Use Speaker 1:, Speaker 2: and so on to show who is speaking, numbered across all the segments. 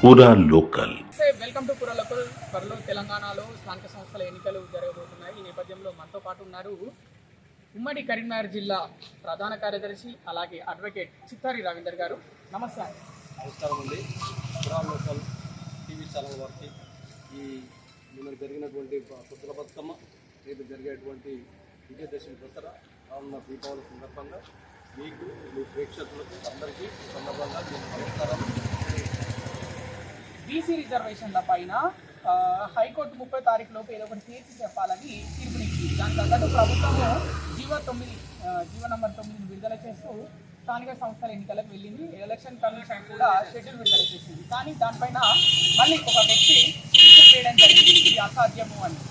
Speaker 1: పూరా local.
Speaker 2: Welcome to పూరా local. త్వరలో తెలంగాణలో స్థానిక సంస్థల ఎన్నికలు జరగబోతున్నాయి. ఈ నేపథ్యంలో మనతో పాటు ఉన్నారు ఉమ్మడి కరీంనగర్ జిల్లా ప్రధాన కార్యదర్శి అలాగే అడ్వకేట్ చిత్తారి రవీందర్ గారు. నమస్తే.
Speaker 3: నమస్కారం అండి. పూరా లోకల్ టీవీ ఛానల్ వారికి ఈ నిన్న జరిగినటువంటి కొత్తల బతుకమ్మ, రేపు జరిగేటువంటి విజయదశమి దసరా రానున్న దీపావళి సందర్భంగా మీకు మీ ప్రేక్షకులకు అందరికీ ఈ సందర్భంగా నేను నమస్కారాలు.
Speaker 2: బీసీ రిజర్వేషన్ల పైన హైకోర్టు 30 తారీఖులోపు ఏదో ఒకటి తీర్చి చెప్పాలని తీర్పునిచ్చింది. దాని తగ్గట్టు ప్రభుత్వము జీవో నంబర్ 9 విడుదల చేస్తూ స్థానిక సంస్థల ఎన్నికలకు వెళ్ళింది. ఎలక్షన్ కమిషన్ కూడా షెడ్యూల్ విడుదల చేసింది. కానీ దానిపైన మళ్ళీ ఒక వ్యక్తి పిటిషన్ వేయడం జరిగింది, ఇది అసాధ్యము అని.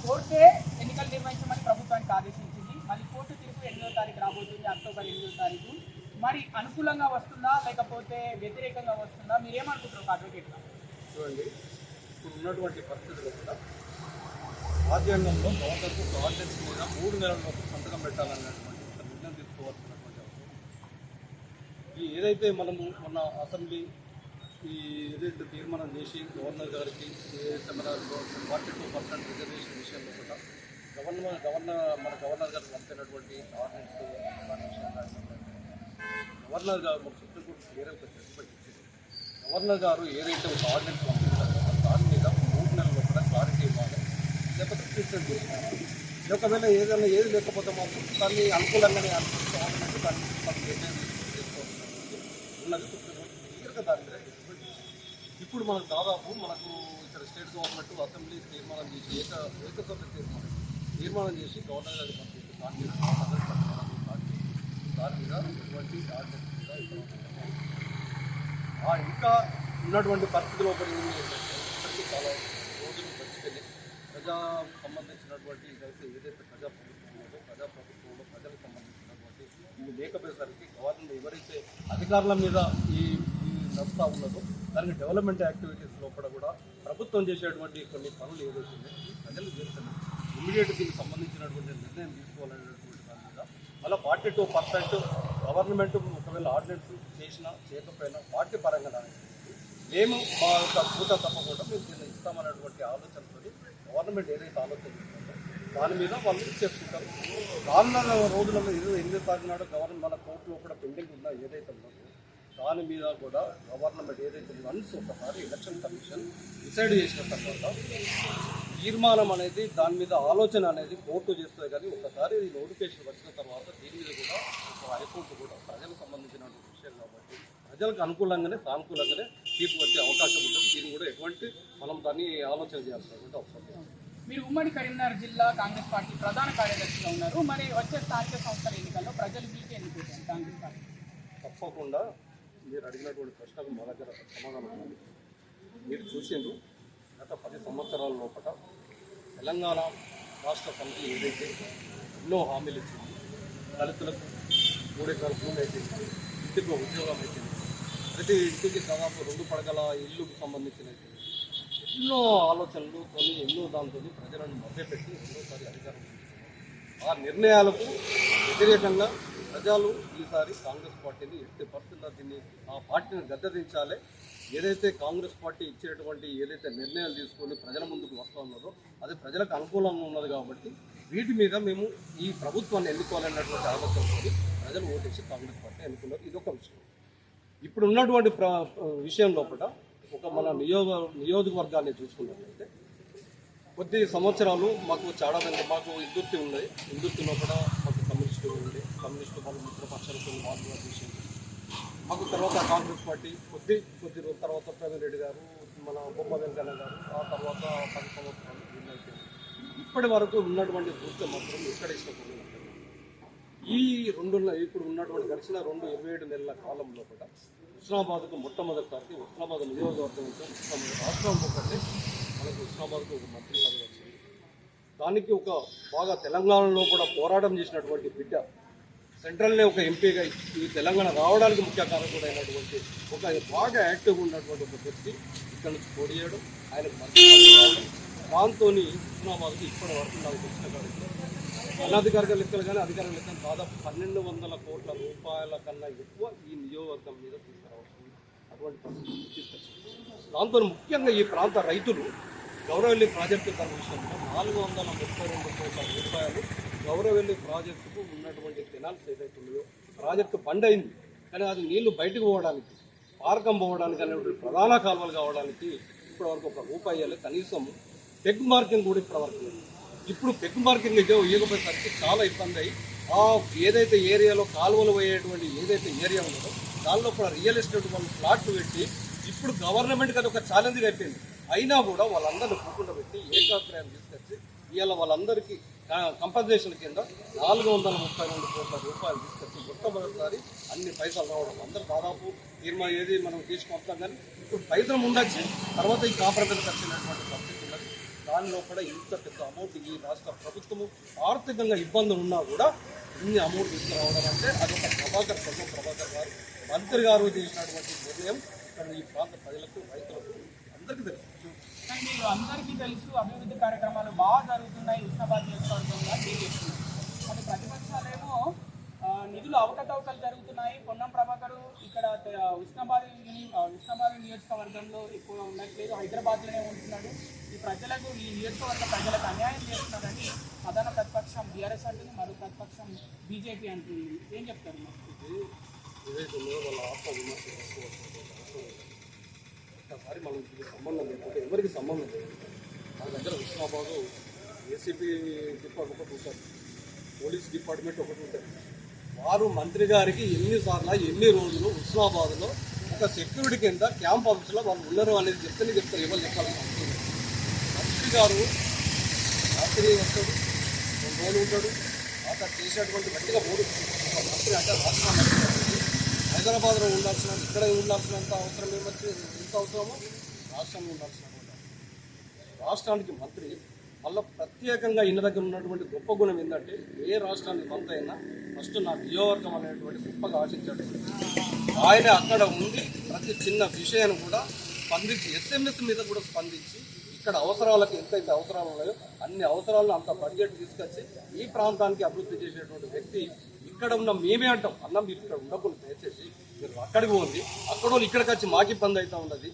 Speaker 2: కోర్టే ఎన్నికలు నిర్వహించమని ప్రభుత్వానికి ఆదేశించింది. మళ్ళీ కోర్టు తీర్పు 8వ తారీఖు రాబోతుంది, అక్టోబర్ 8వ తారీఖు. మరి అనుకూలంగా వస్తుందా లేకపోతే వ్యతిరేకంగా వస్తుందా? మీరేమనుకుంటారు అడ్వకేట్గా?
Speaker 3: చూడండి, ఇప్పుడు ఉన్నటువంటి పరిస్థితుల్లో కూడా రాజ్యాంగంలో గవర్నర్కు ఒక ఆర్డినెన్స్ మీద 3 నెలల్లోపు సంతకం పెట్టాలన్నటువంటి ఒక నిర్ణయం తీసుకోవాల్సినటువంటి అవసరం. ఈ ఏదైతే మనము మొన్న అసెంబ్లీ ఏదైతే తీర్మానం చేసి గవర్నర్ గారికి ఏదైతే మన 42% రిజర్వేషన్ విషయంలో కూడా మన గవర్నర్ గారు పంపినటువంటి ఆర్డినెన్స్ గవర్నర్ గారు మన సుప్రీంకోర్టు వేరే ఒక జడ్జిమెంట్ ఇచ్చింది. గవర్నర్ గారు ఏదైతే ఒక ఆర్డినెన్స్ పంపిస్తారో దాని మీద 3 నెలల్లో కూడా క్లారిటీ ఇవ్వాలి, లేకపోతే ట్రీట్మెంట్ చేసుకోవాలి. ఒకవేళ ఏది లేకపోతే మాత్రం దాన్ని అనుకూలంగానే గవర్నమెంట్ దాన్ని నిర్ణయం చేసుకోవాల్సినటువంటి ఉన్నది. సుప్రీంకోర్టు క్లియర్గా దాని మీద జడ్జిమెంట్ ఇచ్చింది. ఇప్పుడు మనకు దాదాపు ఇక్కడ స్టేట్ గవర్నమెంట్ అసెంబ్లీ తీర్మానం చేసి ఏకసభ్య తీర్మానం చేసి గవర్నర్ గారికి పంపించి దాని మీద దాని మీద ఎటువంటి ఆర్డినెన్స్ మీద ఇంకా ఉన్నటువంటి పరిస్థితులు ఒకటి ఏంటంటే ఇప్పటికీ చాలా రోజులు గడిచిపోయి ప్రజా సంబంధించినటువంటి ఏదైతే ప్రజాప్రభుత్వం ఉన్నదో ప్రజాప్రభుత్వంలో ప్రజలకు సంబంధించినటువంటి ఇవి లేకపోయేసరికి గవర్నమెంట్ ఎవరైతే అధికారుల మీద ఈ నడుస్తూ ఉన్నదో దానికి డెవలప్మెంట్ యాక్టివిటీస్ లోపల కూడా ప్రభుత్వం చేసేటువంటి కొన్ని పనులు ఏదైతే ప్రజలు చేస్తున్నారు. ఇమీడియట్గా దీనికి సంబంధించినటువంటి నిర్ణయం తీసుకోవాలనేటువంటి దాని మీద మళ్ళీ 42% గవర్నమెంట్ ఒకవేళ ఆర్డినెన్స్ చేసినా చేయకపోయినా పార్టీ పరంగా మేము మా యొక్క పూత తప్పకుండా మేము దీన్ని ఇస్తామనేటువంటి ఆలోచనతో గవర్నమెంట్ ఏదైతే ఆలోచన చేస్తుందో దాని మీద వాళ్ళు ఇచ్చేసుకుంటారు. రానున్న రోజులలో 8వ తారీఖు నాడు గవర్నమెంట్ మన కోర్టులో కూడా పెండింగ్ ఉందా ఏదైతే ఉందో దాని మీద కూడా గవర్నమెంట్ ఏదైతే వన్స్ ఒకసారి ఎలక్షన్ కమిషన్ డిసైడ్ చేసిన తర్వాత తీర్మానం అనేది దాని మీద ఆలోచన అనేది కోర్టు చేస్తుంది. కానీ ఒకసారి నోటిఫికేషన్ వచ్చిన తర్వాత దీని మీద కూడా హైకోర్టు కూడా ప్రజలకు సంబంధించిన విషయం కాబట్టి ప్రజలకు అనుకూలంగానే సానుకూలంగానే తీర్పు వచ్చే అవకాశం ఉంటుంది. దీన్ని కూడా ఎటువంటి మనం దాన్ని ఆలోచన చేయాల్సినటువంటి అవసరం లేదు.
Speaker 2: మీరు ఉమ్మడి కరీంనగర్ జిల్లా కాంగ్రెస్ పార్టీ ప్రధాన కార్యదర్శిగా ఉన్నారు. మరి వచ్చే స్థానిక సంస్థల ఎన్నికల్లో ప్రజలు మీకు ఎన్నుకుంటారు కాంగ్రెస్ పార్టీ?
Speaker 3: తప్పకుండా మీరు అడిగినటువంటి ప్రశ్నకు మా దగ్గర సమాధానం ఉంది. మీరు చూసిండ్రు గత 10 సంవత్సరాల లోపల తెలంగాణ రాష్ట్ర సమితి ఏదైతే ఎన్నో హామీలు ఇచ్చింది, దళితులకు 3 ఎకరాల భూమి అయిపోయింది, ఇంటికి ఉద్యోగం అయిపోయింది, ప్రతి ఇంటికి దాదాపు 2 పడగల ఇల్లుకు సంబంధించిన ఎన్నో ఆలోచనలు ఎన్నో దాంతో ప్రజలను మభ్యపెట్టి రెండోసారి అధికారం ఆ నిర్ణయాలకు వ్యతిరేకంగా ప్రజలు ఈసారి కాంగ్రెస్ పార్టీని 80% దీన్ని ఆ పార్టీని గద్దెదించాలి. ఏదైతే కాంగ్రెస్ పార్టీ ఇచ్చినటువంటి ఏదైతే నిర్ణయాలు తీసుకొని ప్రజల ముందుకు వస్తూ ఉన్నదో అది ప్రజలకు అనుకూలంగా ఉన్నది. కాబట్టి వీటి మీద మేము ఈ ప్రభుత్వాన్ని ఎన్నుకోవాలన్నటువంటి ఆలోచనతో ప్రజలు ఓటేసి కాంగ్రెస్ పార్టీ ఎన్నుకున్నారు. ఇదొక విషయం. ఇప్పుడు ఉన్నటువంటి విషయం లోపల ఒక మన నియోజకవర్గాన్ని చూసుకున్నట్లయితే కొద్ది సంవత్సరాలు మాకు చాలా మాకు ఇందుర్తి ఉన్నది. ఇందుర్తి లోపల మాకు కమ్యూనిస్టు ఉంది. కమ్యూనిస్టు వాళ్ళు మిత్రపక్షాలు కొన్ని వాళ్ళు చేసింది. మాకు తర్వాత కాంగ్రెస్ పార్టీ కొద్ది రోజుల తర్వాత ప్రవీణ్ రెడ్డి గారు, మన బొమ్మ వెంకన్న గారు, ఆ తర్వాత 10 సంవత్సరాలు అయిపోయింది. ఇప్పటి వరకు ఉన్నటువంటి దృష్టి మాత్రం ఎక్కడ ఇష్టపడి ఇప్పుడు ఉన్నటువంటి గడిచిన 27 నెలల కాలంలో కూడా హుస్నాబాద్కు మొట్టమొదటిసారి హుస్నాబాద్ నియోజకవర్గం రాష్ట్రం ఒకటి మనకు హుస్నాబాద్కు ఒక మంత్రి పదవి వచ్చింది. దానికి ఒక బాగా తెలంగాణలో కూడా పోరాటం చేసినటువంటి బిడ్డ, సెంట్రల్నే ఒక ఎంపీగా ఈ తెలంగాణ రావడానికి ముఖ్య కారకుడు అయినటువంటి ఒక బాగా యాక్టివ్గా ఉన్నటువంటి ఒక వ్యక్తి ఇక్కడ నుంచి పోటీ చేయడం, ఆయనకు మంత్రి పదవి రావడం, దాంతో హుస్నాబాద్కి ఇప్పటి వరకు నాకు తెలిసిన కాడికి అనధికారిక లెక్కలు కానీ అధికారిక లెక్కలు దాదాపు 1200 కోట్ల రూపాయల కన్నా ఎక్కువ ఈ నియోజకవర్గం మీద తీసుకురావచ్చు. అటువంటి పరిస్థితి తీసుకొచ్చింది. దాంతో ముఖ్యంగా ఈ ప్రాంత రైతులు గౌరవెల్లి ప్రాజెక్టు తన విషయంలో 432 కోట్ల రూపాయలు గౌరవెల్లి ప్రాజెక్టుకు ఉన్నటువంటి కెనాల్స్ ఏదైతే ఉన్నాయో ప్రాజెక్టు బండ్ అయింది, కానీ అది నీళ్లు బయటకు పోవడానికి పారకం పోవడానికి అనేటువంటి ప్రధాన కాలువలు కావడానికి ఇప్పటివరకు ₹1 కనీసం పెగ్ మార్కింగ్ కూడా ఇప్పటివరకు లేదు. ఇప్పుడు పెగ్ మార్కింగ్ ఇవ్వకపోయేసరికి చాలా ఇబ్బంది అయ్యి ఆ ఏదైతే ఏరియాలో కాలువలు పోయేటువంటి ఏదైతే ఏరియా ఉన్నదో దానిలో కూడా రియల్ ఎస్టేట్ వాళ్ళు ప్లాట్లు పెట్టి ఇప్పుడు గవర్నమెంట్కి అది ఒక ఛాలెంజ్గా అయిపోయింది. అయినా కూడా వాళ్ళందరినీ కూకుండా పెట్టి ఏకాభిప్రాయం తీసుకొచ్చి ఇవాళ వాళ్ళందరికీ కంపన్సేషన్ కింద 432 కోట్ల రూపాయలు తీసుకొచ్చి మొట్టమొదటిసారి అన్ని పైసలు రావడం అందరూ దాదాపు ఏది మనం తీసుకొస్తాం, కానీ ఇప్పుడు పైసలు ఉండొచ్చి తర్వాత ఈ కాంప్రమైజ్కి వచ్చినటువంటి పరిస్థితి ఉన్నది. దానిలో కూడా ఇంత పెద్ద అమౌంట్ ఈ రాష్ట్ర ప్రభుత్వము ఆర్థికంగా ఇబ్బందులు ఉన్నా కూడా ఇన్ని అమౌంట్ తీసుకురావడం అంటే అదొక ప్రభాకర్ గారు మంత్రి గారు చేసినటువంటి నిర్ణయం ఇక్కడ ఈ ప్రాంత ప్రజలకు రైతులకు అందరికీ తెలుసు.
Speaker 2: మీరు అందరికీ తెలుసు అభివృద్ధి కార్యక్రమాలు బాగా జరుగుతున్నాయి హుస్నాబాద్ నియోజకవర్గంలో చేస్తున్నారు. అది ప్రతిపక్షాలేమో నిధులు అవకతవకలు జరుగుతున్నాయి, పొన్నం ప్రభాకర్ ఇక్కడ హుస్నాబాద్ నియోజకవర్గంలో ఎక్కువగా ఉండట్లేదు, హైదరాబాద్లోనే ఉంటున్నాడు, ఈ ప్రజలకు ఈ నియోజకవర్గ ప్రజలకు అన్యాయం చేస్తున్నారని ప్రధాన ప్రతిపక్షం బీఆర్ఎస్ అంటుంది, మరో ప్రతిపక్షం బీజేపీ అంటుంది. ఏం చెప్తారు?
Speaker 3: ఏదైతే ఉన్నారో వాళ్ళ ఆత్మ విమర్శ ఒక్కసారి మనం ఇది సంబంధం లేకపోతే ఎవరికి సంబంధం లేదు. మన దగ్గర హుస్నాబాదు ఏసీపీ డిపార్ట్మెంట్ ఒకటి ఉంటుంది, పోలీస్ డిపార్ట్మెంట్ ఒకటి ఉంటుంది. వారు మంత్రి గారికి ఎన్ని రోజులు హుస్నాబాద్లో ఒక సెక్యూరిటీ కింద క్యాంప్ ఆఫీస్లో వాళ్ళు ఉన్నారు అనేది చెప్తారు. ఎవరు చెప్పాల్సిన అవసరం లేదు. మంత్రి గారు రాత్రి వస్తాడు, 2 రోజులు ఉంటాడు, అక్కడ చేసేటువంటి గట్టిగా మూడు మంత్రి అంటే రాష్ట్ర మంత్రి హైదరాబాద్లో ఉండాల్సిన ఇక్కడ ఉండాల్సినంత అవసరం ఏమొచ్చి ఎంత అవసరమో రాష్ట్రంలో ఉండాల్సినటువంటి రాష్ట్రానికి మంత్రి మళ్ళీ ప్రత్యేకంగా ఇన్న దగ్గర ఉన్నటువంటి గొప్ప గుణం ఏంటంటే ఏ రాష్ట్రానికి మంత్రి అయినా ఫస్ట్ నా నియోజకవర్గం అనేటువంటి గొప్పగా ఆశించాడు. ఆయన అక్కడ ఉండి ప్రతి చిన్న విషయాన్ని కూడా స్పందించి SMS మీద కూడా స్పందించి ఇక్కడ అవసరాలకు ఎంతైతే అవసరాలు ఉన్నాయో అన్ని అవసరాలను అంత బడ్జెట్ తీసుకొచ్చి ఈ ప్రాంతానికి అభివృద్ధి చేసేటువంటి వ్యక్తి ఇక్కడ ఉన్న మేమే అంటాం, అన్న మీరు ఇక్కడ ఉండకుండా దయచేసి మీరు అక్కడికి పోండి, అక్కడ వాళ్ళు ఇక్కడికి వచ్చి మాకు ఇబ్బంది అవుతూ ఉన్నది.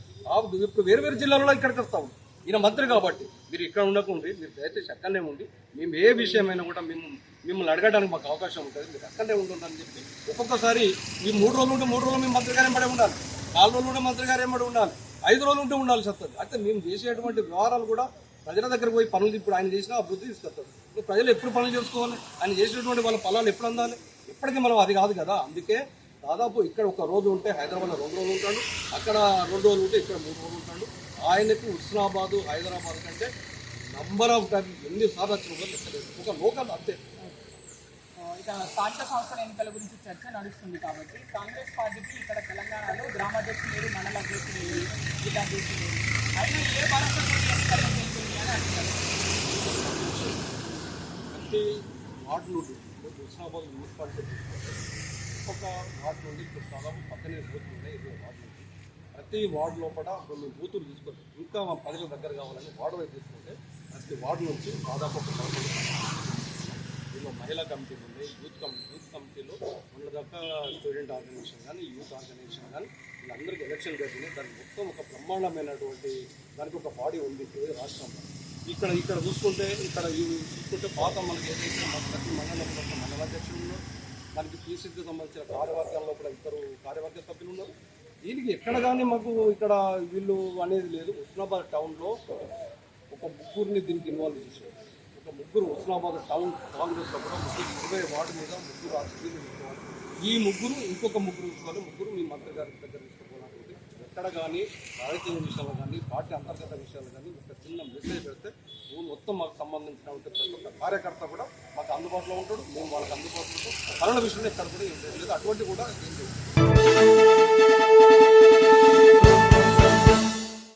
Speaker 3: ఇప్పుడు వేరు జిల్లాలలో ఇక్కడికి వస్తూ ఉంది. ఈయన మంత్రి కాబట్టి మీరు ఇక్కడ ఉండకుండా మీరు దయచేసి అక్కడనే ఉండి మేము ఏ విషయమైనా కూడా మిమ్మల్ని అడగడానికి మాకు అవకాశం ఉంటుంది, మీరు అక్కడనే ఉంటుందని చెప్పి ఒక్కొక్కసారి ఈ 3 రోజులు ఉంటే 3 రోజులు మేము మంత్రి గారు ఎంబడే ఉండాలి, 4 రోజులు ఉంటే మంత్రి గారు ఎంబడి ఉండాలి, 5 రోజులు ఉంటే ఉండాల్సి వస్తుంది. అయితే మేము చేసేటువంటి వ్యవహారాలు కూడా ప్రజల దగ్గర పోయి పనులు ఇప్పుడు ఆయన చేసినా అభివృద్ధి తీసుకొస్తాడు. ఇప్పుడు ప్రజలు ఎప్పుడు పనులు చేసుకోవాలి, ఆయన చేసినటువంటి వాళ్ళ ఫలాలు ఎప్పుడు అందాలి, ఎప్పటికీ మనం అది కాదు కదా. అందుకే దాదాపు ఇక్కడ 1 రోజు ఉంటే హైదరాబాద్లో 2 రోజులు ఉంటాడు, అక్కడ 2 రోజులు ఉంటే ఇక్కడ 3 రోజులు ఉంటాడు. ఆయనకు హుస్నాబాదు హైదరాబాద్ కంటే నంబర్ ఆఫ్ టైం ఎన్నిసార్లు వచ్చిన కూడా లెక్కలేదు, ఒక లోకల్ అంతే.
Speaker 2: ఇక స్థానిక సంస్థల ఎన్నికల గురించి చర్చ నడుస్తుంది కాబట్టి కాంగ్రెస్ పార్టీకి ఇక్కడ తెలంగాణలో గ్రామాధ్యక్షులు లేరు, మండల అధ్యక్షులు లేరు, జిల్లా అధ్యక్షులు లేరు, అయినా ఏ భరోసా ఎన్నికల్లో గెలుస్తుంది అని అంటున్నారు.
Speaker 3: ప్రతి వార్డు నుండి హుస్నాబాద్ మున్సిపాలిటీ ఒక వార్డు నుండి ఇప్పుడు దాదాపు 18 బూతులు ఉన్నాయి, 20 వార్డు నుండి ప్రతి వార్డు లోపల కొన్ని బూతులు తీసుకుంటారు. ఇంకా మా ప్రజల దగ్గర కావాలని వార్డు వైపు తీసుకుంటే ప్రతి వార్డు నుంచి దాదాపు ఒక 11 దీనిలో మహిళా కమిటీలు ఉన్నాయి, యూత్ కమిటీలో మన దగ్గర స్టూడెంట్ ఆర్గనైజేషన్ కానీ యూత్ ఆర్గనైజేషన్ కానీ వీళ్ళందరికీ ఎలక్షన్ జరిగినాయి. దానికి మొత్తం ఒక బ్రహ్మాండమైనటువంటి దానికి ఒక బాడీ ఉంది రాష్ట్రంలో. ఇక్కడ చూసుకుంటే పాత మనకి ఏదైతే మన ప్రతి మండలంలో ఒక మండలాధ్యక్షులు ఉన్నారు, దానికి PCCకి సంబంధించిన కార్యవర్గంలో కూడా 2 కార్యవర్గ సభ్యులు ఉన్నారు. దీనికి ఎక్కడ కానీ మాకు ఇక్కడ వీళ్ళు అనేది లేదు. హుస్నాబాద్ టౌన్లో ఒక 3 దీనికి ఇన్వాల్వ్ చేశారు. ఒక 3 హుస్నాబాద్ టౌన్ కాంగ్రెస్లో కూడా 20 వార్డు మీద 3 రాజకీయాలు తీసుకోవాలి. ఈ 3 ఇంకొక 3 తీసుకోవాలి. 3 మీ మంత్రి గారి దగ్గర తీసుకోవాలనుకుంటే ఎక్కడ కానీ రాజకీయ విషయాలు కానీ పార్టీ అంతర్గత విషయాలు కానీ ఒక చిన్న మెసేజ్ పెడితే మొత్తం మాకు సంబంధించినటువంటి ప్రతి ఒక్క కార్యకర్త కూడా మాకు అందుబాటులో ఉంటాడు, మేము వాళ్ళకి అందుబాటులో ఉంటాం. కరోనా విషయంలో ఎక్కడ కూడా ఏం లేదు, అటువంటి కూడా ఏం లేదు.